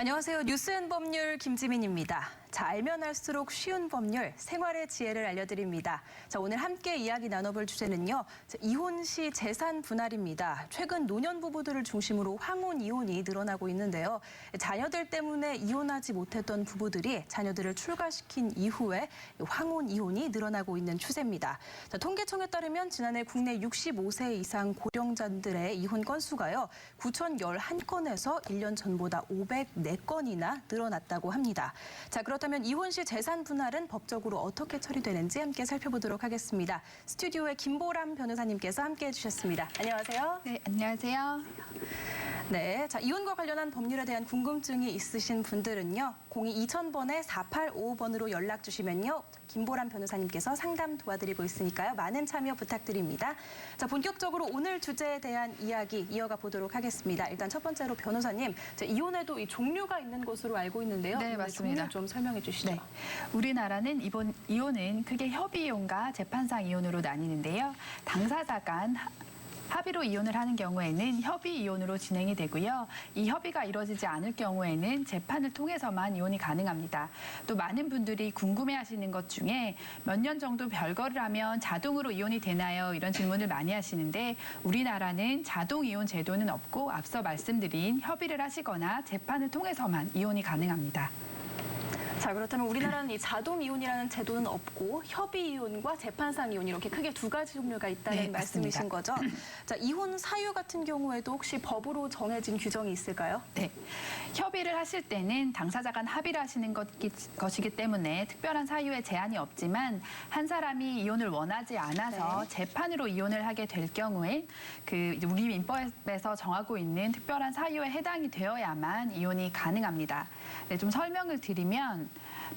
안녕하세요. 뉴스앤 법률 김지민입니다. 자, 알면 알수록 쉬운 법률, 생활의 지혜를 알려드립니다. 자, 오늘 함께 이야기 나눠볼 주제는요. 이혼 시 재산 분할입니다. 최근 노년 부부들을 중심으로 황혼 이혼이 늘어나고 있는데요. 자녀들 때문에 이혼하지 못했던 부부들이 자녀들을 출가시킨 이후에 황혼 이혼이 늘어나고 있는 추세입니다. 자, 통계청에 따르면 지난해 국내 65세 이상 고령자들의 이혼 건수가요. 9,011건에서 1년 전보다 504건이나 늘어났다고 합니다. 자, 그렇다면 이혼 시 재산 분할은 법적으로 어떻게 처리되는지 함께 살펴보도록 하겠습니다. 스튜디오에 김보람 변호사님께서 함께해 주셨습니다. 안녕하세요. 네, 안녕하세요. 네, 자, 이혼과 관련한 법률에 대한 궁금증이 있으신 분들은요. 02-2000번에 4855번으로 연락 주시면요. 김보람 변호사님께서 상담 도와드리고 있으니까요. 많은 참여 부탁드립니다. 자, 본격적으로 오늘 주제에 대한 이야기 이어가 보도록 하겠습니다. 일단 첫 번째로 변호사님, 이혼에도 이 종류가 있는 것으로 알고 있는데요. 네, 맞습니다. 종류 좀 설명해 주시죠. 네, 우리나라는 이혼은 크게 협의 이혼과 재판상 이혼으로 나뉘는데요. 당사자 간 합의로 이혼을 하는 경우에는 협의 이혼으로 진행이 되고요. 이 협의가 이루어지지 않을 경우에는 재판을 통해서만 이혼이 가능합니다. 또 많은 분들이 궁금해하시는 것 중에 몇 년 정도 별거를 하면 자동으로 이혼이 되나요? 이런 질문을 많이 하시는데 우리나라는 자동 이혼 제도는 없고 앞서 말씀드린 협의를 하시거나 재판을 통해서만 이혼이 가능합니다. 자, 그렇다면 우리나라는 이 자동 이혼이라는 제도는 없고 협의 이혼과 재판상 이혼 이렇게 크게 두 가지 종류가 있다는 네, 말씀이신 거죠? 자, 이혼 사유 같은 경우에도 혹시 법으로 정해진 규정이 있을까요? 네, 협의를 하실 때는 당사자 간 합의를 하시는 것이기 때문에 특별한 사유에 제한이 없지만 한 사람이 이혼을 원하지 않아서 네. 재판으로 이혼을 하게 될 경우에 우리 민법에서 정하고 있는 특별한 사유에 해당이 되어야만 이혼이 가능합니다. 네, 좀 설명을 드리면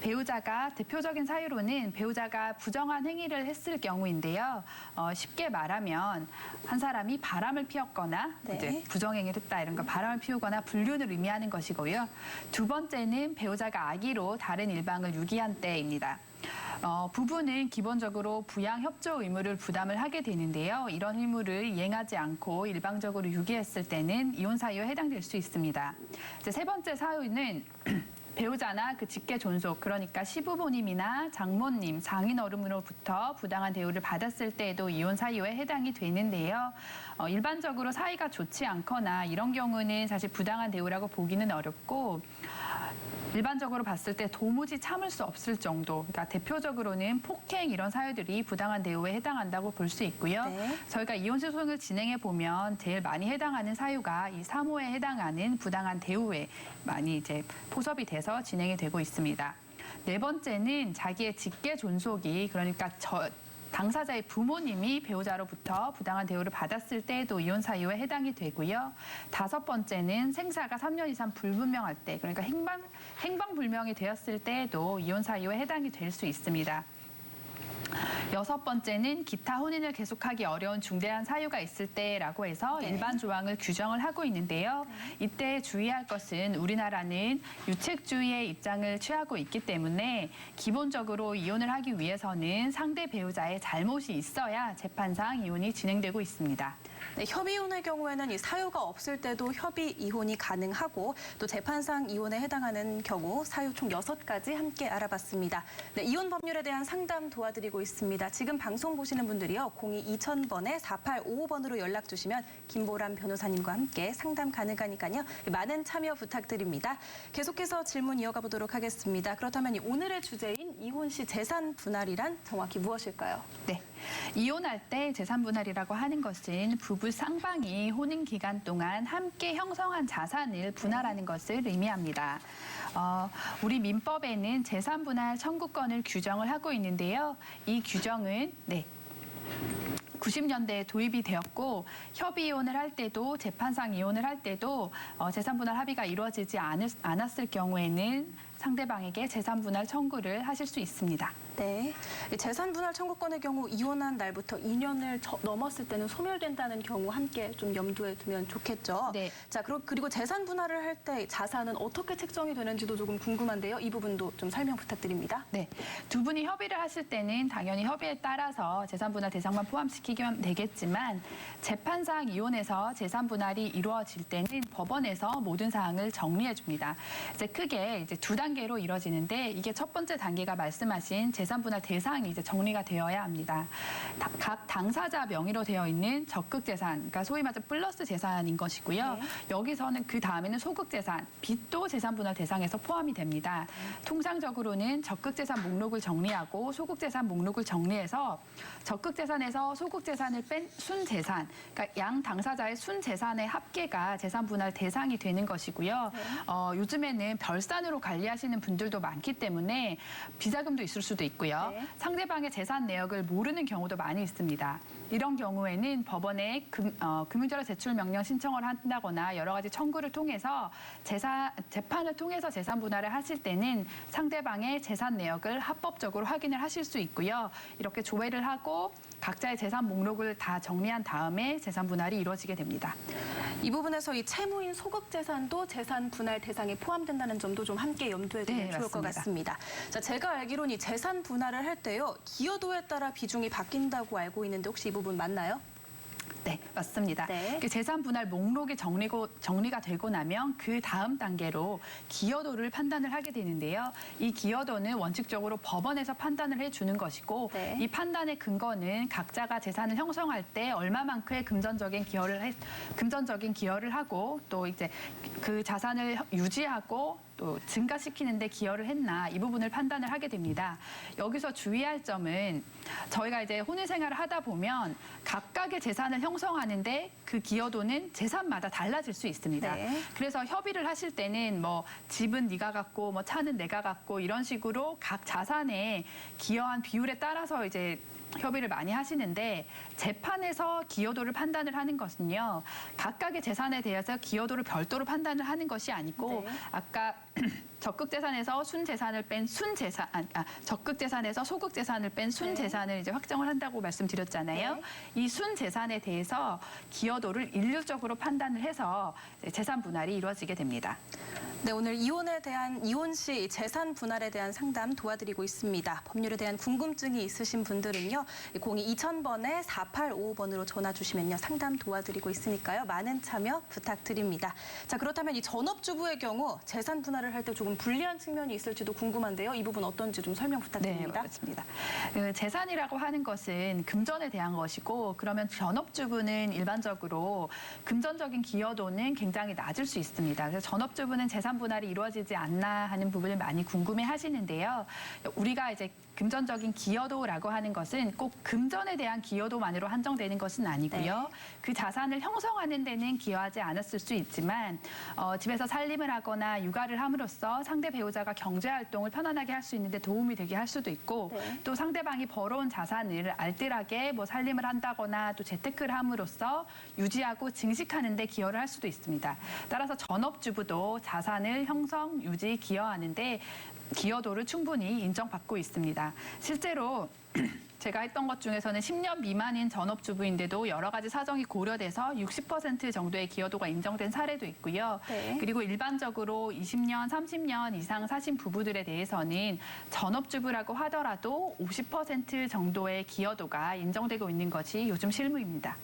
배우자가 대표적인 사유로는 배우자가 부정한 행위를 했을 경우인데요. 쉽게 말하면 한 사람이 바람을 피웠거나 네. 이제 부정행위를 했다 이런 거 바람을 피우거나 불륜을 의미하는 것이고요. 두 번째는 배우자가 악의로 다른 일방을 유기한 때입니다. 부부는 기본적으로 부양 협조 의무를 부담을 하게 되는데요. 이런 의무를 이행하지 않고 일방적으로 유기했을 때는 이혼 사유에 해당될 수 있습니다. 이제 세 번째 사유는 배우자나 그 직계 존속, 그러니까 시부모님이나 장모님, 장인어른으로부터 부당한 대우를 받았을 때에도 이혼 사유에 해당이 되는데요. 일반적으로 사이가 좋지 않거나 이런 경우는 사실 부당한 대우라고 보기는 어렵고 일반적으로 봤을 때 도무지 참을 수 없을 정도, 그러니까 대표적으로는 폭행 이런 사유들이 부당한 대우에 해당한다고 볼 수 있고요. 네. 저희가 이혼 소송을 진행해 보면 제일 많이 해당하는 사유가 이 3호에 해당하는 부당한 대우에 많이 이제 포섭이 돼서 진행이 되고 있습니다. 네 번째는 자기의 직계 존속이 그러니까 당사자의 부모님이 배우자로부터 부당한 대우를 받았을 때에도 이혼 사유에 해당이 되고요. 다섯 번째는 생사가 3년 이상 불분명할 때, 그러니까 행방불명이 되었을 때에도 이혼 사유에 해당이 될 수 있습니다. 여섯 번째는 기타 혼인을 계속하기 어려운 중대한 사유가 있을 때라고 해서 네. 일반 조항을 규정을 하고 있는데요. 이때 주의할 것은 우리나라는 유책주의의 입장을 취하고 있기 때문에 기본적으로 이혼을 하기 위해서는 상대 배우자의 잘못이 있어야 재판상 이혼이 진행되고 있습니다. 네, 협의 이혼의 경우에는 이 사유가 없을 때도 협의 이혼이 가능하고 또 재판상 이혼에 해당하는 경우 사유 총 6가지 함께 알아봤습니다. 네, 이혼 법률에 대한 상담 도와드리고 있습니다. 지금 방송 보시는 분들이요. 02-2000번에 4855번으로 연락 주시면 김보람 변호사님과 함께 상담 가능하니까요. 많은 참여 부탁드립니다. 계속해서 질문 이어가 보도록 하겠습니다. 그렇다면 오늘의 주제인 이혼 시 재산 분할이란 정확히 무엇일까요? 네, 이혼할 때 재산 분할이라고 하는 것은 부부 쌍방이 혼인 기간 동안 함께 형성한 자산을 분할하는 것을 의미합니다. 우리 민법에는 재산 분할 청구권을 규정을 하고 있는데요. 이 규정은 90년대에 도입이 되었고 협의 이혼을 할 때도 재판상 이혼을 할 때도 재산 분할 합의가 이루어지지 않았을 경우에는 상대방에게 재산 분할 청구를 하실 수 있습니다. 네. 이 재산 분할 청구권의 경우 이혼한 날부터 2년을 넘었을 때는 소멸된다는 경우 함께 좀 염두에 두면 좋겠죠. 네. 자, 그리고 재산 분할을 할 때 자산은 어떻게 책정이 되는지도 조금 궁금한데요. 이 부분도 좀 설명 부탁드립니다. 네, 두 분이 협의를 하실 때는 당연히 협의에 따라서 재산 분할 대상만 포함시키면 되겠지만 재판상 이혼해서 재산 분할이 이루어질 때는 법원에서 모든 사항을 정리해 줍니다. 이제 크게 이제 두 단계로 이루어지는데 이게 첫 번째 단계가 말씀하신 재산 분할 대상이 이제 정리가 되어야 합니다. 각 당사자 명의로 되어 있는 적극 재산, 그러니까 소위 말해서 플러스 재산인 것이고요. 네. 여기서는 그 다음에는 소극 재산, 빚도 재산 분할 대상에서 포함이 됩니다. 통상적으로는 적극 재산 목록을 정리하고 소극 재산 목록을 정리해서 적극 재산에서 소극 재산을 뺀 순 재산, 그러니까 양 당사자의 순 재산의 합계가 재산 분할 대상이 되는 것이고요. 요즘에는 별산으로 관리하시는 분들도 많기 때문에 비자금도 있을 수도 있고요. 네. 상대방의 재산 내역을 모르는 경우도 많이 있습니다. 이런 경우에는 법원에 금융자료 제출 명령 신청을 한다거나 여러 가지 청구를 통해서 재판을 통해서 재산 분할을 하실 때는 상대방의 재산 내역을 합법적으로 확인을 하실 수 있고요. 이렇게 조회를 하고 각자의 재산 목록을 다 정리한 다음에 재산 분할이 이루어지게 됩니다. 이 부분에서 이 채무인 소극 재산도 재산 분할 대상에 포함된다는 점도 좀 함께 염두에 두면 네, 좋을 것 맞습니다. 같습니다. 자, 제가 알기로는 이 재산 분할을 할 때요, 기여도에 따라 비중이 바뀐다고 알고 있는데 혹시 이 부분 맞나요? 네, 맞습니다. 네. 그 재산 분할 목록이 정리가 되고 나면 그 다음 단계로 기여도를 판단을 하게 되는데요. 이 기여도는 원칙적으로 법원에서 판단을 해주는 것이고 네. 이 판단의 근거는 각자가 재산을 형성할 때 얼마만큼의 금전적인 기여를 하고 또 이제 그 자산을 유지하고 또 증가시키는데 기여를 했나 이 부분을 판단을 하게 됩니다. 여기서 주의할 점은 저희가 이제 혼인 생활을 하다 보면 각각의 재산을 형성하는데 그 기여도는 재산마다 달라질 수 있습니다. 네. 그래서 협의를 하실 때는 뭐 집은 네가 갖고 뭐 차는 내가 갖고 이런 식으로 각 자산에 기여한 비율에 따라서 이제 협의를 많이 하시는데 재판에서 기여도를 판단을 하는 것은요. 각각의 재산에 대해서 기여도를 별도로 판단을 하는 것이 아니고 네. 아까 적극 재산에서 적극 재산에서 소극 재산을 뺀 순 네. 재산을 이제 확정을 한다고 말씀드렸잖아요. 네. 이 순 재산에 대해서 기여도를 일률적으로 판단을 해서 재산 분할이 이루어지게 됩니다. 네, 오늘 이혼에 대한 이혼 시 재산 분할에 대한 상담 도와드리고 있습니다. 법률에 대한 궁금증이 있으신 분들은요. 02-2000번에 4855번으로 전화 주시면요. 상담 도와드리고 있으니까요. 많은 참여 부탁드립니다. 자, 그렇다면 이 전업주부의 경우 재산 분할을 할 때 조금 불리한 측면이 있을지도 궁금한데요. 이 부분 어떤지 좀 설명 부탁드립니다. 네, 맞습니다. 그 재산이라고 하는 것은 금전에 대한 것이고 그러면 전업주부는 일반적으로 금전적인 기여도는 굉장히 낮을 수 있습니다. 그래서 전업주부는 재산 분할이 이루어지지 않나 하는 부분을 많이 궁금해 하시는데요. 우리가 이제 금전적인 기여도라고 하는 것은 꼭 금전에 대한 기여도만으로 한정되는 것은 아니고요. 네. 그 자산을 형성하는 데는 기여하지 않았을 수 있지만 집에서 살림을 하거나 육아를 함으로써 상대 배우자가 경제활동을 편안하게 할 수 있는데 도움이 되게 할 수도 있고 네. 또 상대방이 벌어온 자산을 알뜰하게 뭐 살림을 한다거나 또 재테크를 함으로써 유지하고 증식하는 데 기여를 할 수도 있습니다. 따라서 전업주부도 자산을 형성, 유지, 기여하는데 기여도를 충분히 인정받고 있습니다. 실제로 제가 했던 것 중에서는 10년 미만인 전업주부인데도 여러 가지 사정이 고려돼서 60% 정도의 기여도가 인정된 사례도 있고요. 네. 그리고 일반적으로 20년, 30년 이상 사신 부부들에 대해서는 전업주부라고 하더라도 50% 정도의 기여도가 인정되고 있는 것이 요즘 실무입니다.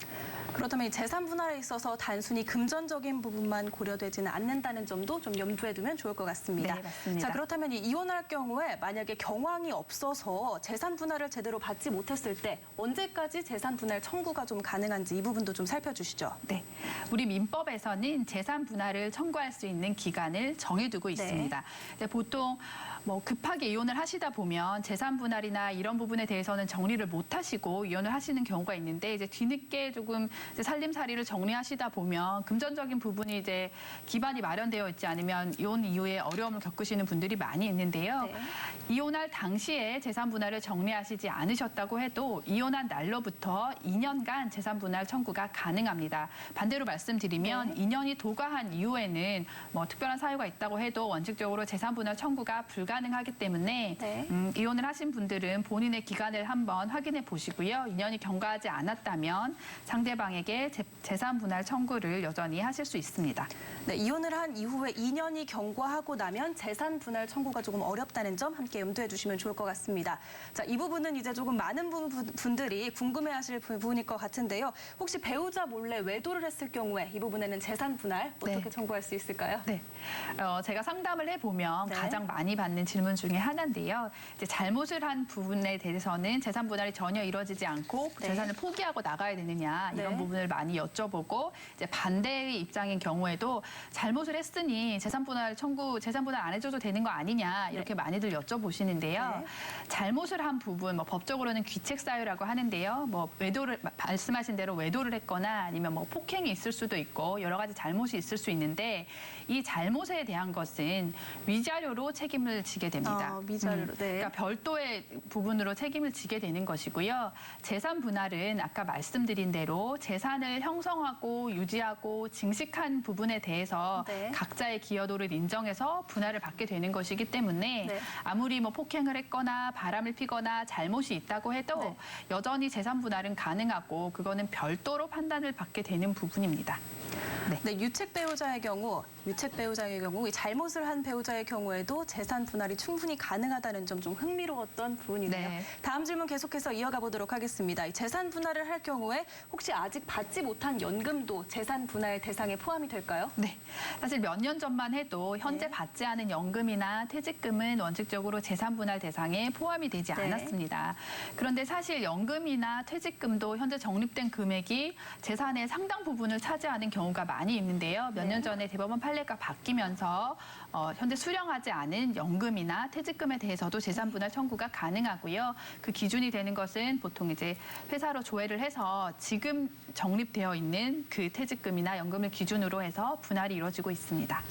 그렇다면 이 재산 분할에 있어서 단순히 금전적인 부분만 고려되지는 않는다는 점도 좀 염두에 두면 좋을 것 같습니다. 네, 맞습니다. 자, 그렇다면 이 이혼할 경우에 만약에 경황이 없어서 재산 분할을 제대로 받지 못했을 때 언제까지 재산 분할 청구가 좀 가능한지 이 부분도 좀 살펴주시죠. 네, 우리 민법에서는 재산 분할을 청구할 수 있는 기간을 정해두고 있습니다. 근데 보통 뭐 급하게 이혼을 하시다 보면 재산 분할이나 이런 부분에 대해서는 정리를 못 하시고 이혼을 하시는 경우가 있는데 이제 뒤늦게 조금 이제 살림살이를 정리하시다 보면 금전적인 부분이 이제 기반이 마련되어 있지 않으면 이혼 이후에 어려움을 겪으시는 분들이 많이 있는데요. 네. 이혼할 당시에 재산 분할을 정리하시지 않으셨다고 해도 이혼한 날로부터 2년간 재산 분할 청구가 가능합니다. 반대로 반대로 말씀드리면 네. 2년이 도과한 이후에는 뭐 특별한 사유가 있다고 해도 원칙적으로 재산 분할 청구가 불가능하기 때문에 네. 이혼을 하신 분들은 본인의 기간을 한번 확인해 보시고요. 2년이 경과하지 않았다면 상대방에게 재산 분할 청구를 여전히 하실 수 있습니다. 네, 이혼을 한 이후에 2년이 경과하고 나면 재산 분할 청구가 조금 어렵다는 점 함께 염두해 주시면 좋을 것 같습니다. 자, 이 부분은 이제 조금 많은 분들이 궁금해하실 부분일 것 같은데요. 혹시 배우자 몰래 외도를 했을 경우에 이 부분에는 재산 분할 어떻게 네. 청구할 수 있을까요? 네, 제가 상담을 해보면 네. 가장 많이 받는 질문 중에 하나인데요. 이제 잘못을 한 부분에 대해서는 재산 분할이 전혀 이루어지지 않고 네. 재산을 포기하고 나가야 되느냐 이런 네. 부분을 많이 여쭤보고 이제 반대의 입장인 경우에도 잘못을 했으니 재산 분할 안 해줘도 되는 거 아니냐 이렇게 많이들 여쭤보시는데요. 네. 잘못을 한 부분, 뭐 법적으로는 귀책 사유라고 하는데요. 뭐 외도를 말씀하신 대로 외도를 했거나 아니면 뭐 폭행이 있을 수도 있고 여러 가지 잘못이 있을 수 있는데 이 잘못에 대한 것은 위자료로 책임을 지게 됩니다. 위자료로, 네. 그러니까 별도의 부분으로 책임을 지게 되는 것이고요. 재산 분할은 아까 말씀드린 대로 재산을 형성하고 유지하고 증식한 부분에 대해서 네. 각자의 기여도를 인정해서 분할을 받게 되는 것이기 때문에 네. 아무리 뭐 폭행을 했거나 바람을 피거나 잘못이 있다고 해도 네. 여전히 재산 분할은 가능하고 그거는 별도로 판단을 받게 되는 부분입니다. 네, 유책 배우자의 경우 이 잘못을 한 배우자의 경우에도 재산 분할이 충분히 가능하다는 점 좀 흥미로웠던 부분이네요. 네. 다음 질문 계속해서 이어가 보도록 하겠습니다. 이 재산 분할을 할 경우에 혹시 아직 받지 못한 연금도 재산 분할 대상에 포함이 될까요? 네. 사실 몇 년 전만 해도 현재 네. 받지 않은 연금이나 퇴직금은 원칙적으로 재산 분할 대상에 포함이 되지 네. 않았습니다. 그런데 사실 연금이나 퇴직금도 현재 적립된 금액이 재산의 상당 부분을 차지하는 경우가 많이 있는데요. 몇 년 전에 대법원 판례가 바뀌면서 현재 수령하지 않은 연금이나 퇴직금에 대해서도 재산 분할 청구가 가능하고요. 그 기준이 되는 것은 보통 이제 회사로 조회를 해서 지금 적립되어 있는 그 퇴직금이나 연금을 기준으로 해서 분할이 이루어지고 있습니다.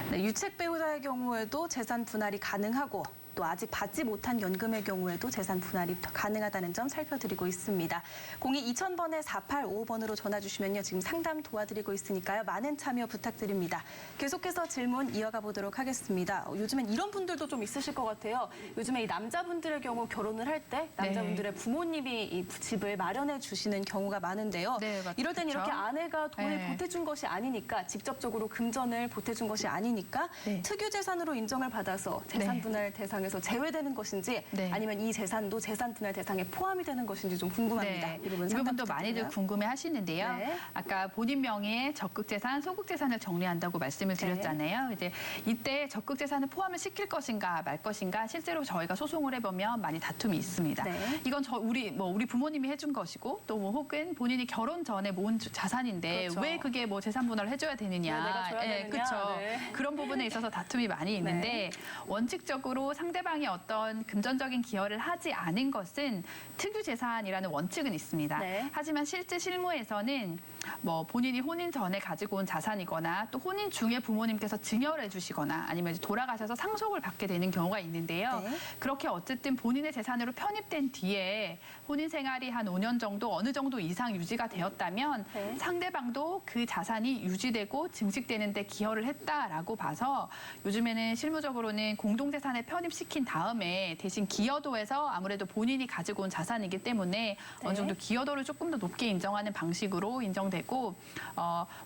네, 유책 배우자의 경우에도 재산 분할이 가능하고 또 아직 받지 못한 연금의 경우에도 재산 분할이 가능하다는 점 살펴드리고 있습니다. 02-2000번에 4855번으로 전화 주시면요. 지금 상담 도와드리고 있으니까요. 많은 참여 부탁드립니다. 계속해서 질문 이어가 보도록 하겠습니다. 요즘엔 이런 분들도 좀 있으실 것 같아요. 요즘에 이 남자분들의 경우 결혼을 할 때 남자분들의 부모님이 이 집을 마련해 주시는 경우가 많은데요. 네, 이럴 땐 그렇죠. 이렇게 아내가 돈을 네. 보태준 것이 아니니까 직접적으로 금전을 보태준 것이 아니니까 네. 특유재산으로 인정을 받아서 재산 네. 분할 대상에서 제외되는 것인지 네. 아니면 이 재산도 재산 분할 대상에 포함이 되는 것인지 좀 궁금합니다. 네, 이 부분 이 상담 부분도 많이들 부탁드려요. 궁금해 하시는데요. 네. 아까 본인 명의의 적극재산, 소극재산을 정리한다고 말씀을 드렸잖아요. 이제 이때 적극재산을 포함을 시킬 것인가 말 것인가 실제로 저희가 소송을 해보면 많이 다툼이 있습니다. 네. 이건 우리 부모님이 해준 것이고 또 뭐 혹은 본인이 결혼 전에 모은 자산인데 그렇죠. 왜 그게 뭐 재산 분할을 해줘야 되느냐. 왜 내가 줘야 되느냐. 그렇죠. 네. 그런 부분에 있어서 다툼이 많이 있는데 원칙적으로 상대방이 어떤 금전적인 기여를 하지 않은 것은 특유재산이라는 원칙은 있습니다. 네. 하지만 실제 실무에서는 뭐 본인이 혼인 전에 가지고 온 자산이거나 또 혼인 중에 부모님께서 증여를 해주시거나 아니면 이제 돌아가셔서 상속을 받게 되는 경우가 있는데요. 네. 그렇게 어쨌든 본인의 재산으로 편입된 뒤에 혼인 생활이 한 5년 정도 어느 정도 이상 유지가 되었다면 네. 상대방도 그 자산이 유지되고 증식되는 데 기여를 했다라고 봐서 요즘에는 실무적으로는 공동재산에 편입시킨 다음에 대신 기여도에서 아무래도 본인이 가지고 온 자산이기 때문에 어느 정도 기여도를 조금 더 높게 인정하는 방식으로 인정되고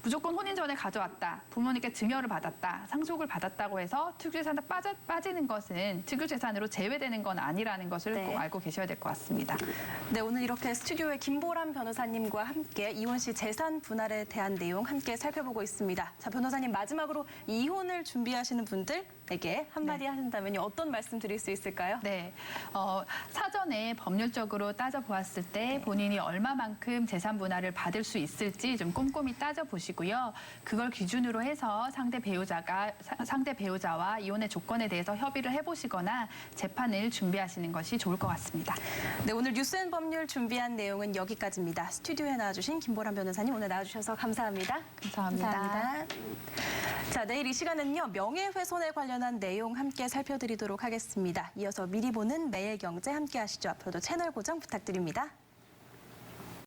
무조건 혼인 전에 가져왔다, 부모님께 증여를 받았다, 상속을 받았다고 해서 특유재산에 빠지는 것은 특유재산으로 제외되는 건 아니라는 것을 네. 꼭 알고 계셔야 될 것 같습니다. 네, 오늘 이렇게 스튜디오에 김보람 변호사님과 함께 이혼 시 재산 분할에 대한 내용 함께 살펴보고 있습니다. 자, 변호사님 마지막으로 이혼을 준비하시는 분들에게 한마디 하신다면요. 어떤 말씀 드릴 수 있을까요? 네, 사전에 법률적으로 따져보았을 때 본인이 얼마만큼 재산 분할을 받을 수 있을지 좀 꼼꼼히 따져보시고요. 그걸 기준으로 해서 상대 배우자와 이혼의 조건에 대해서 협의를 해보시거나 재판을 준비하시는 것이 좋을 것 같습니다. 네, 오늘 뉴스앤법률 준비한 내용은 여기까지입니다. 스튜디오에 나와주신 김보람 변호사님 오늘 나와주셔서 감사합니다. 감사합니다. 자, 내일 이 시간은요. 명예훼손에 관련한 내용 함께 살펴드리도록 하겠습니다. 이어서 미리 보는 매일경제 함께 하시죠. 앞으로도 채널 고정 부탁드립니다.